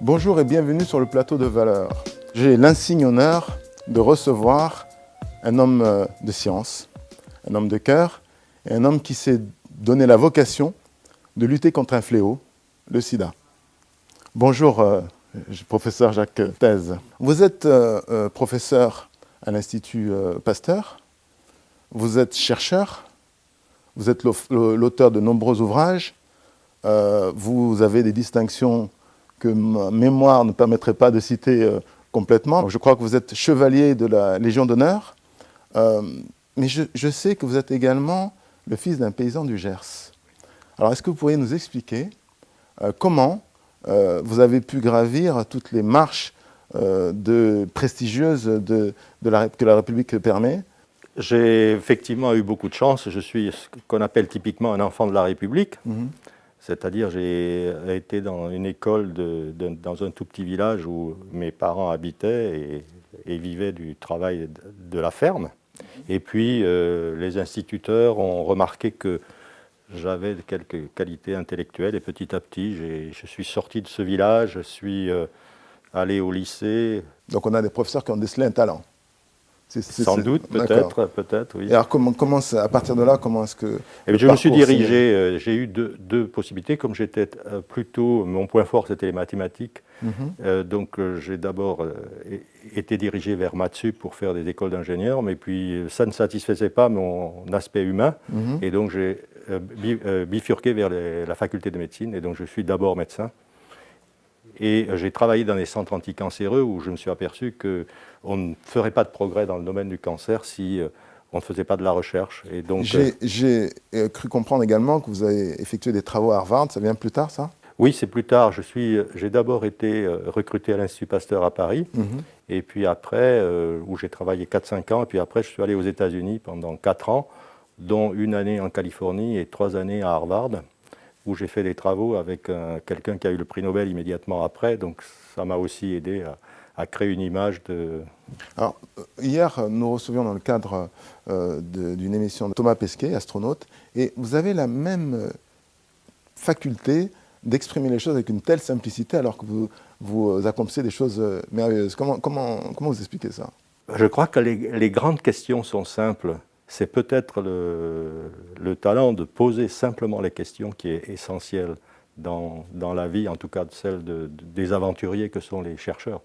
Bonjour et bienvenue sur le plateau de Valeurs. J'ai l'insigne honneur de recevoir un homme de science, un homme de cœur et un homme qui s'est donné la vocation de lutter contre un fléau, le sida. Bonjour, professeur Jacques Thèse. Vous êtes professeur à l'Institut Pasteur, vous êtes chercheur, vous êtes l'auteur de nombreux ouvrages, vous avez des distinctions que ma mémoire ne permettrait pas de citer complètement. Je crois que vous êtes chevalier de la Légion d'honneur, mais je sais que vous êtes également le fils d'un paysan du Gers. Alors, est-ce que vous pourriez nous expliquer comment vous avez pu gravir toutes les marches prestigieuses que la République permet? J'ai effectivement eu beaucoup de chance. Je suis ce qu'on appelle typiquement un enfant de la République. C'est-à-dire, j'ai été dans une école dans un tout petit village où mes parents habitaient et vivaient du travail de la ferme. Et puis, les instituteurs ont remarqué que j'avais quelques qualités intellectuelles et petit à petit, je suis sorti de ce village, je suis allé au lycée. Donc, on a des professeurs qui ont décelé un talent. Sans doute, peut-être, oui. Et alors, à partir de là, comment est-ce que... Je me suis dirigé, j'ai eu deux possibilités. Comme j'étais plutôt, mon point fort, c'était les mathématiques. Donc, j'ai d'abord été dirigé vers Maths Sup pour faire des écoles d'ingénieurs, mais puis ça ne satisfaisait pas mon aspect humain. Et donc, j'ai bifurqué vers la faculté de médecine. Et donc, je suis d'abord médecin. Et j'ai travaillé dans des centres anticancéreux où je me suis aperçu qu'on ne ferait pas de progrès dans le domaine du cancer si on ne faisait pas de la recherche. Et donc, j'ai cru comprendre également que vous avez effectué des travaux à Harvard. Ça vient plus tard, ça? Oui, c'est plus tard. J'ai d'abord été recruté à l'Institut Pasteur à Paris. Et puis après, où j'ai travaillé 4-5 ans. Et puis après, je suis allé aux États-Unis pendant 4 ans, dont une année en Californie et 3 années à Harvard, où j'ai fait des travaux avec quelqu'un qui a eu le prix Nobel immédiatement après. Donc ça m'a aussi aidé à créer une image de... Alors, hier, nous recevions dans le cadre d'une émission de Thomas Pesquet, astronaute, et vous avez la même faculté d'exprimer les choses avec une telle simplicité alors que vous accomplissez des choses merveilleuses. Comment vous expliquez ça? Je crois que les grandes questions sont simples. C'est peut-être le talent de poser simplement les questions qui est essentiel dans la vie, en tout cas celle des aventuriers que sont les chercheurs.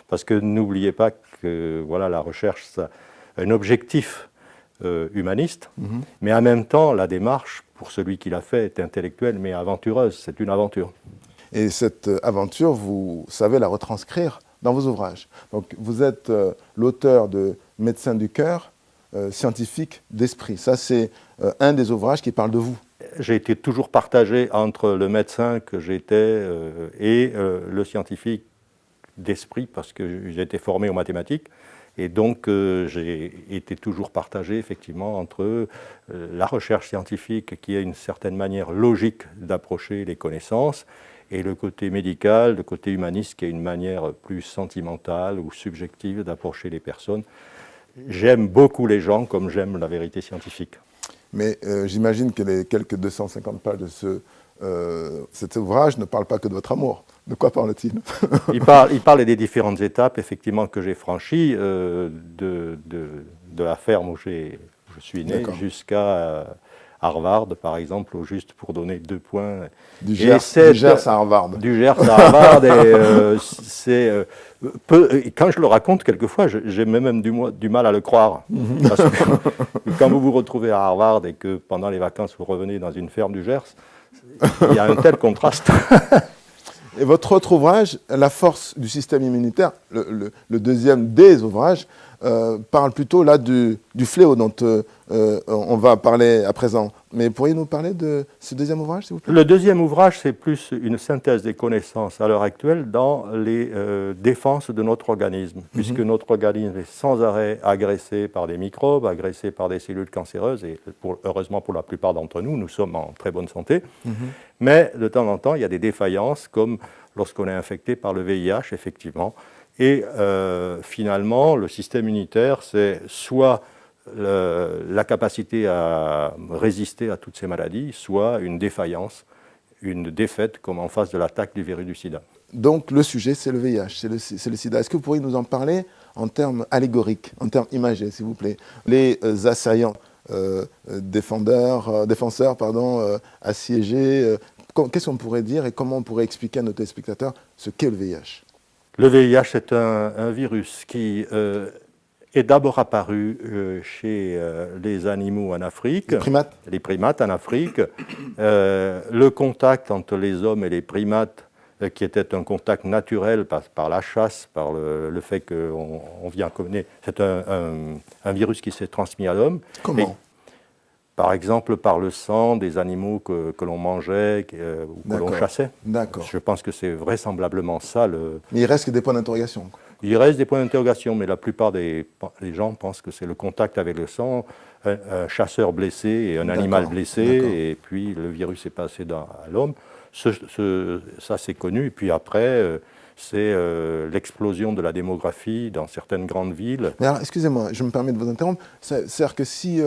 Parce que n'oubliez pas que voilà, la recherche, c'est un objectif humaniste, mais en même temps, la démarche, pour celui qui l'a fait, est intellectuelle, mais aventureuse. C'est une aventure. Et cette aventure, vous savez la retranscrire dans vos ouvrages. Donc, vous êtes l'auteur de Médecins du cœur, scientifique d'esprit. Ça, c'est un des ouvrages qui parle de vous. J'ai été toujours partagé entre le médecin que j'étais et le scientifique d'esprit, parce que j'ai été formé aux mathématiques. Et donc, j'ai été toujours partagé, effectivement, entre la recherche scientifique, qui est une certaine manière logique d'approcher les connaissances, et le côté médical, le côté humaniste, qui est une manière plus sentimentale ou subjective d'approcher les personnes. J'aime beaucoup les gens comme j'aime la vérité scientifique. Mais j'imagine que les quelques 250 pages de cet ouvrage ne parlent pas que de votre amour. De quoi parle-t-il? Il parle des différentes étapes, effectivement, que j'ai franchies, de la ferme où je suis né jusqu'à Harvard, par exemple, juste pour donner 2 points. Du Gers à Harvard. Du Gers à Harvard. Et quand je le raconte, quelquefois, j'ai même du mal à le croire. Parce que quand vous vous retrouvez à Harvard et que pendant les vacances, vous revenez dans une ferme du Gers, il y a un tel contraste. Et votre autre ouvrage, La force du système immunitaire, le deuxième des ouvrages, parle plutôt là du fléau dont on va parler à présent. Mais pourriez-vous nous parler de ce deuxième ouvrage, s'il vous plaît? Le deuxième ouvrage, c'est plus une synthèse des connaissances à l'heure actuelle dans les défenses de notre organisme, puisque notre organisme est sans arrêt agressé par des microbes, agressé par des cellules cancéreuses, et heureusement pour la plupart d'entre nous, nous sommes en très bonne santé. Mais de temps en temps, il y a des défaillances, comme lorsqu'on est infecté par le VIH, effectivement. Et finalement, le système immunitaire, c'est soit la capacité à résister à toutes ces maladies, soit une défaillance, une défaite, comme en face de l'attaque du virus du sida. Donc le sujet, c'est le VIH, c'est le sida. Est-ce que vous pourriez nous en parler en termes allégoriques, en termes imagés, s'il vous plaît? Les assaillants, défenseurs, assiégés, qu'est-ce qu'on pourrait dire et comment on pourrait expliquer à nos téléspectateurs ce qu'est le VIH? Le VIH est un virus qui est d'abord apparu chez les animaux en Afrique, les primates en Afrique. Le contact entre les hommes et les primates, qui était un contact naturel par la chasse, par le fait qu'on vient connaître, c'est un virus qui s'est transmis à l'homme. Comment? Par exemple, par le sang des animaux que l'on mangeait ou que l'on chassait. D'accord. Je pense que c'est vraisemblablement ça. Mais il reste que des points d'interrogation. Il reste des points d'interrogation, mais la plupart des gens pensent que c'est le contact avec le sang, un chasseur blessé et un animal blessé, et puis le virus est passé à l'homme. Ça, c'est connu. Et puis après, c'est l'explosion de la démographie dans certaines grandes villes. Mais alors, excusez-moi, je me permets de vous interrompre. C'est-à-dire que si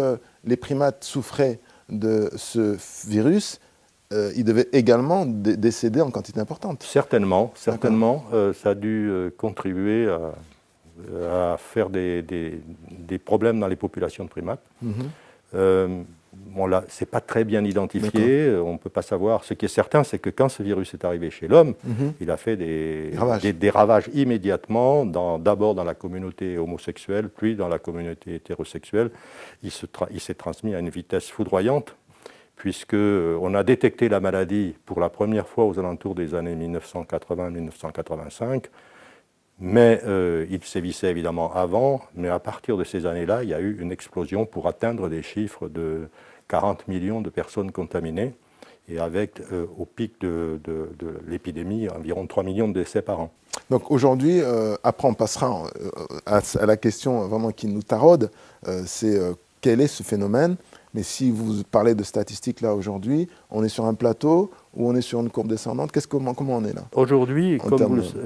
les primates souffraient de ce virus, ils devaient également décéder en quantité importante. Certainement. Ça a dû contribuer à faire des problèmes dans les populations de primates. Bon, là, ce n'est pas très bien identifié, on ne peut pas savoir. Ce qui est certain, c'est que quand ce virus est arrivé chez l'homme, il a fait des ravages immédiatement, d'abord dans la communauté homosexuelle, puis dans la communauté hétérosexuelle. Il s'est transmis à une vitesse foudroyante, puisqu'on a détecté la maladie pour la première fois aux alentours des années 1980-1985, mais il sévissait évidemment avant, mais à partir de ces années-là, il y a eu une explosion pour atteindre des chiffres de 40 millions de personnes contaminées, et avec au pic de l'épidémie, environ 3 millions de décès par an. Donc aujourd'hui, après on passera à la question vraiment qui nous taraude, c'est quel est ce phénomène? Mais si vous parlez de statistiques là aujourd'hui, on est sur un plateau ou on est sur une courbe descendante? Comment on est là? Aujourd'hui,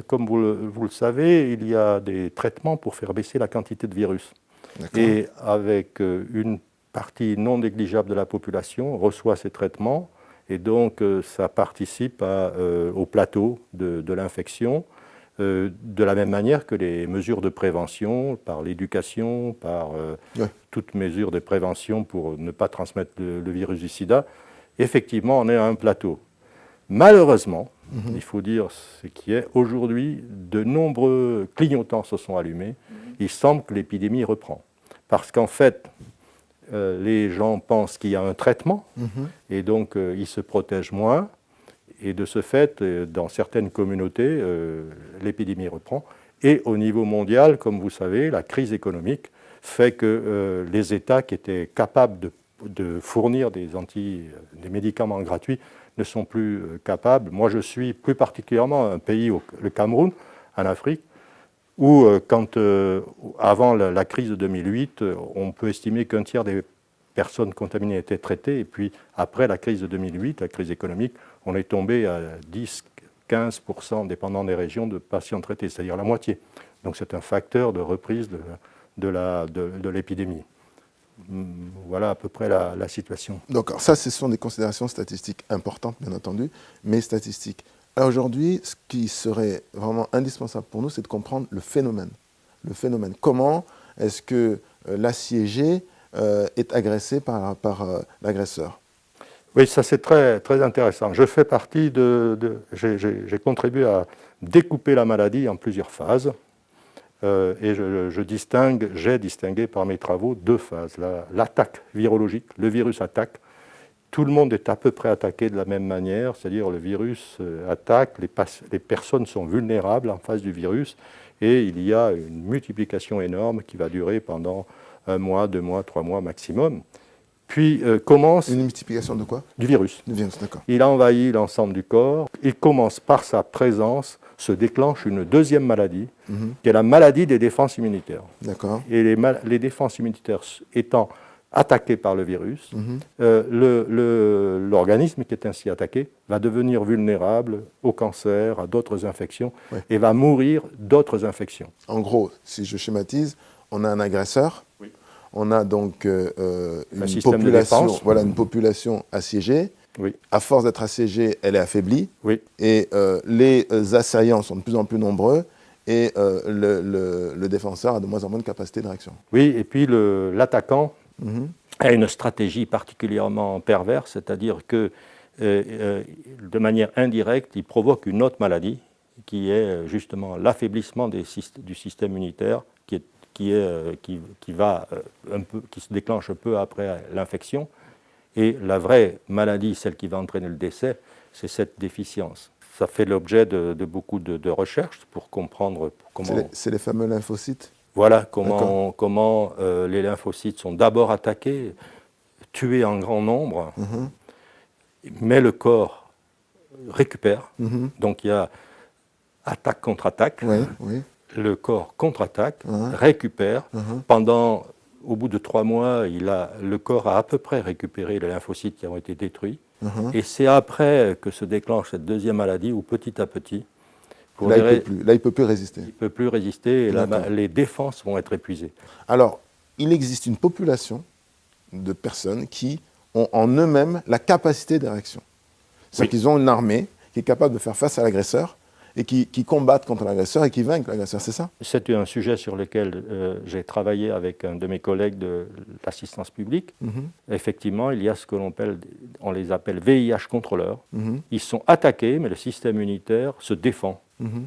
comme vous le savez, il y a des traitements pour faire baisser la quantité de virus. Et avec une partie non négligeable de la population reçoit ces traitements, et donc ça participe au plateau de l'infection, de la même manière que les mesures de prévention, par l'éducation, par toutes mesures de prévention pour ne pas transmettre le virus du sida. Effectivement, on est à un plateau. Malheureusement, il faut dire ce qui est, aujourd'hui, de nombreux clignotants se sont allumés. Il semble que l'épidémie reprend. Parce qu'en fait, les gens pensent qu'il y a un traitement, et donc ils se protègent moins. Et de ce fait, dans certaines communautés, l'épidémie reprend. Et au niveau mondial, comme vous savez, la crise économique fait que les États qui étaient capables de fournir des médicaments gratuits ne sont plus capables. Moi, je suis plus particulièrement un pays, le Cameroun, en Afrique, où avant la crise de 2008, on peut estimer qu'un tiers des personnes contaminées étaient traitées. Et puis, après la crise de 2008, la crise économique, on est tombé à 10-15%, dépendant des régions, de patients traités, c'est-à-dire la moitié. Donc c'est un facteur de reprise de l'épidémie. Voilà à peu près la situation. Donc ça, ce sont des considérations statistiques importantes, bien entendu, mais statistiques. Alors aujourd'hui, ce qui serait vraiment indispensable pour nous, c'est de comprendre le phénomène. Le phénomène. Comment est-ce que l'assiégé est agressé par l'agresseur? Oui, ça c'est très, très intéressant. Je fais partie j'ai contribué à découper la maladie en plusieurs phases. Et j'ai distingué par mes travaux deux phases. L'attaque virologique, le virus attaque. Tout le monde est à peu près attaqué de la même manière, c'est-à-dire le virus attaque, les personnes sont vulnérables en face du virus, et il y a une multiplication énorme qui va durer pendant 1 mois, 2 mois, 3 mois maximum. Puis commence... Une multiplication de quoi? Du virus. Du virus, d'accord. Il envahit l'ensemble du corps. Il commence par sa présence, se déclenche une deuxième maladie, qui est la maladie des défenses immunitaires. D'accord. Et les défenses immunitaires étant attaquées par le virus, l'organisme qui est ainsi attaqué va devenir vulnérable au cancer, à d'autres infections, et va mourir d'autres infections. En gros, si je schématise, on a un agresseur, on a donc une population assiégée. Oui. À force d'être assiégée, elle est affaiblie. Oui. Et les assaillants sont de plus en plus nombreux. Et le défenseur a de moins en moins de capacité de réaction. Oui, et puis l'attaquant a une stratégie particulièrement perverse, c'est-à-dire que de manière indirecte, il provoque une autre maladie, qui est justement l'affaiblissement du système immunitaire, qui se déclenche un peu après l'infection. Et la vraie maladie, celle qui va entraîner le décès, c'est cette déficience. Ça fait l'objet de beaucoup de recherches pour comprendre comment... C'est les fameux lymphocytes? Voilà, comment les lymphocytes sont d'abord attaqués, tués en grand nombre, mais le corps récupère. Donc il y a attaque contre attaque. Oui. Le corps contre-attaque, récupère. Au bout de 3 mois, le corps a à peu près récupéré les lymphocytes qui ont été détruits. Et c'est après que se déclenche cette deuxième maladie où petit à petit, il ne peut plus résister. Il ne peut plus résister et les défenses vont être épuisées. Alors, il existe une population de personnes qui ont en eux-mêmes la capacité de réaction. C'est-à-dire qu'ils ont une armée qui est capable de faire face à l'agresseur et qui combattent contre l'agresseur et qui vainquent l'agresseur, c'est ça? C'est un sujet sur lequel j'ai travaillé avec un de mes collègues de l'assistance publique. Effectivement, il y a ce que on les appelle VIH contrôleurs. Ils sont attaqués, mais le système immunitaire se défend.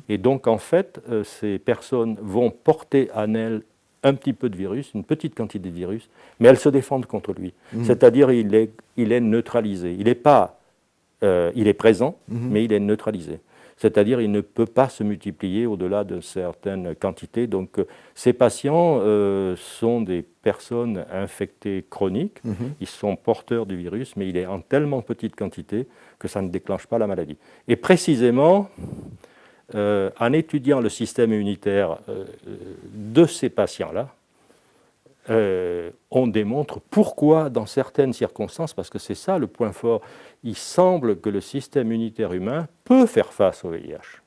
Et donc, en fait, ces personnes vont porter en elles un petit peu de virus, une petite quantité de virus, mais elles se défendent contre lui. C'est-à-dire il est neutralisé. Il est présent, mais il est neutralisé. C'est-à-dire qu'il ne peut pas se multiplier au-delà de certaines quantités. Donc ces patients sont des personnes infectées chroniques, ils sont porteurs du virus, mais il est en tellement petite quantité que ça ne déclenche pas la maladie. Et précisément, en étudiant le système immunitaire de ces patients-là, on démontre pourquoi, dans certaines circonstances, parce que c'est ça le point fort, il semble que le système immunitaire humain peut faire face au VIH.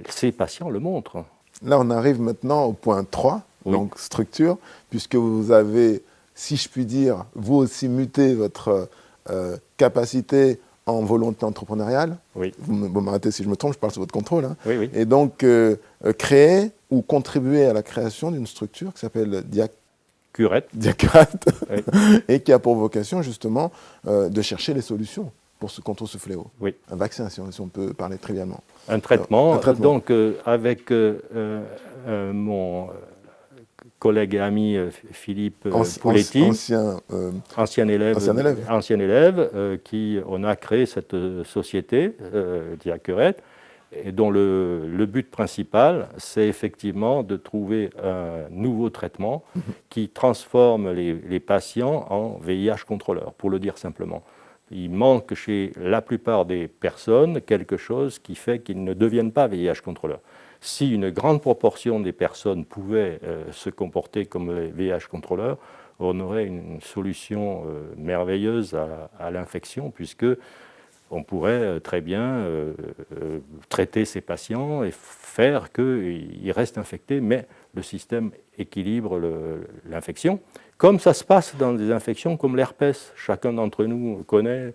Ces patients le montrent. Là, on arrive maintenant au point 3, donc structure, puisque vous avez, si je puis dire, vous aussi muté votre capacité en volonté entrepreneuriale. Vous m'arrêtez si je me trompe, je parle sous votre contrôle. Et donc, créer ou contribuer à la création d'une structure qui s'appelle Diacurate, et qui a pour vocation justement de chercher les solutions contre ce fléau. Un vaccin, si on peut parler trivialement. Un traitement. Donc, avec mon collègue et ami Philippe Pouletti, ancien élève, on a créé cette société, Diacurate, et dont le but principal, c'est effectivement de trouver un nouveau traitement qui transforme les patients en VIH contrôleurs, pour le dire simplement. Il manque chez la plupart des personnes quelque chose qui fait qu'ils ne deviennent pas VIH contrôleurs. Si une grande proportion des personnes pouvaient se comporter comme VIH contrôleurs, on aurait une solution merveilleuse à l'infection, puisque on pourrait très bien traiter ces patients et faire qu'ils restent infectés, mais le système équilibre l'infection. Comme ça se passe dans des infections comme l'herpès. Chacun d'entre nous connaît,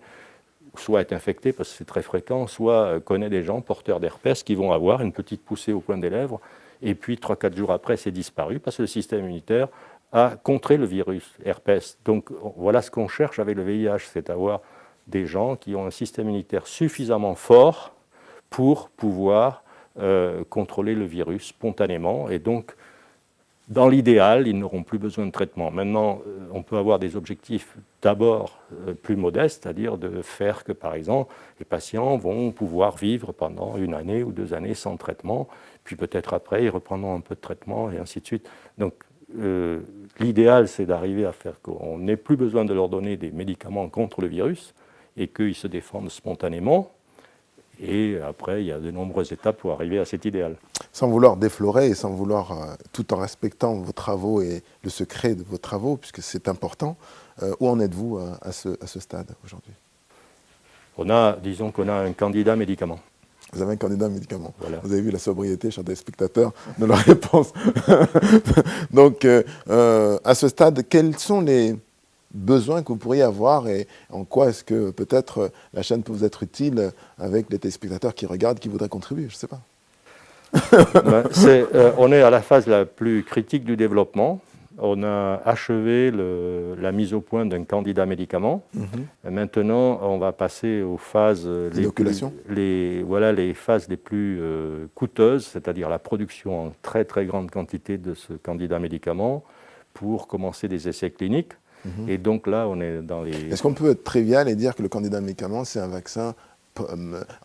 soit est infecté parce que c'est très fréquent, soit connaît des gens porteurs d'herpès qui vont avoir une petite poussée au coin des lèvres, et puis 3-4 jours après, c'est disparu parce que le système immunitaire a contré le virus herpès. Donc voilà ce qu'on cherche avec le VIH, c'est avoir des gens qui ont un système immunitaire suffisamment fort pour pouvoir contrôler le virus spontanément et donc Dans l'idéal, ils n'auront plus besoin de traitement. Maintenant, on peut avoir des objectifs d'abord plus modestes, c'est-à-dire de faire que, par exemple, les patients vont pouvoir vivre pendant 1 année ou 2 années sans traitement, puis peut-être après, ils reprendront un peu de traitement et ainsi de suite. Donc, l'idéal, c'est d'arriver à faire qu'on n'ait plus besoin de leur donner des médicaments contre le virus et qu'ils se défendent spontanément. Et après, il y a de nombreuses étapes pour arriver à cet idéal. Sans vouloir déflorer et sans vouloir, tout en respectant vos travaux et le secret de vos travaux, puisque c'est important, où en êtes-vous à ce stade aujourd'hui? Disons qu'on a un candidat médicament. Vous avez un candidat médicament. Voilà. Vous avez vu la sobriété, chers téléspectateurs, de la réponse. Donc, à ce stade, quels sont les besoins que vous pourriez avoir et en quoi est-ce que peut-être la chaîne peut vous être utile avec les téléspectateurs qui regardent, qui voudraient contribuer? Je ne sais pas. On est à la phase la plus critique du développement. On a achevé la mise au point d'un candidat médicament. Maintenant, on va passer aux phases les phases les plus coûteuses, c'est-à-dire la production en très très grande quantité de ce candidat médicament pour commencer des essais cliniques. Et donc là, on est dans les... Est-ce qu'on peut être trivial et dire que le candidat médicament, c'est un vaccin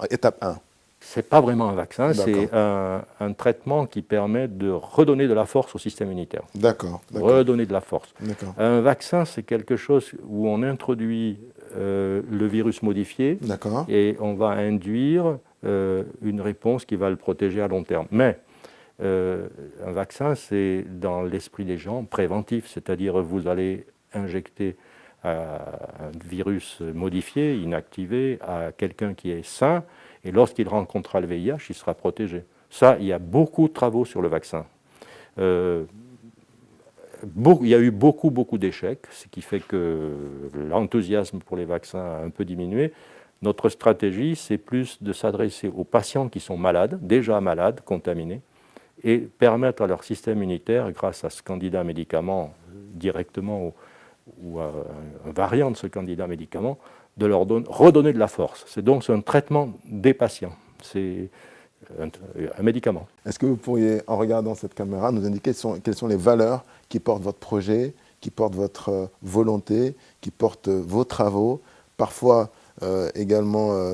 étape 1? Ce n'est pas vraiment un vaccin, c'est un traitement qui permet de redonner de la force au système immunitaire. D'accord. Redonner de la force. Un vaccin, c'est quelque chose où on introduit le virus modifié et on va induire une réponse qui va le protéger à long terme. Mais un vaccin, c'est dans l'esprit des gens préventif, c'est-à-dire vous allez injecter un virus modifié, inactivé, à quelqu'un qui est sain, et lorsqu'il rencontrera le VIH, il sera protégé. Ça, il y a beaucoup de travaux sur le vaccin. Il y a eu beaucoup d'échecs, ce qui fait que l'enthousiasme pour les vaccins a un peu diminué. Notre stratégie, c'est plus de s'adresser aux patients qui sont malades, déjà malades, contaminés, et permettre à leur système immunitaire, grâce à ce candidat médicament directement ou à un variant de ce candidat médicament, de leur redonner de la force. C'est donc un traitement des patients. C'est un médicament. Est-ce que vous pourriez, en regardant cette caméra, nous indiquer quelles sont les valeurs qui portent votre projet, qui portent votre volonté, qui portent vos travaux, parfois également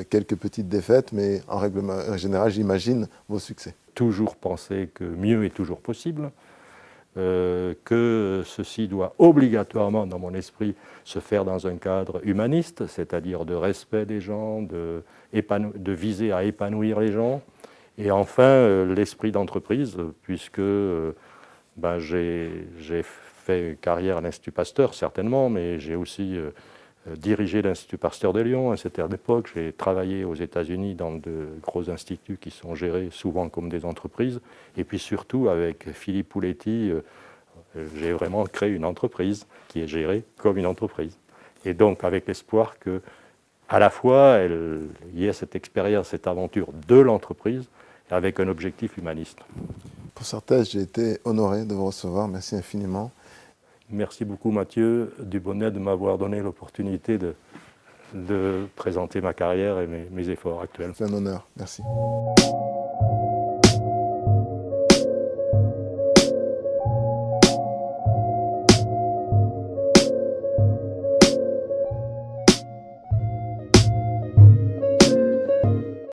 quelques petites défaites, mais en règle générale, j'imagine vos succès. Toujours penser que mieux est toujours possible. Que ceci doit obligatoirement, dans mon esprit, se faire dans un cadre humaniste, c'est-à-dire de respect des gens, de viser à épanouir les gens. Et enfin, l'esprit d'entreprise, puisque j'ai fait une carrière à l'Institut Pasteur, certainement, mais j'ai aussi dirigé l'Institut Pasteur de Lyon à cette époque. J'ai travaillé aux États-Unis dans de gros instituts qui sont gérés souvent comme des entreprises. Et puis surtout, avec Philippe Pouletti, j'ai vraiment créé une entreprise qui est gérée comme une entreprise. Et donc avec l'espoir que, à la fois, il y ait cette expérience, cette aventure de l'entreprise, avec un objectif humaniste. Pour Certej, j'ai été honoré de vous recevoir. Merci infiniment. Merci beaucoup Mathieu Dubonnet de m'avoir donné l'opportunité de présenter ma carrière et mes efforts actuels. C'est un honneur. Merci.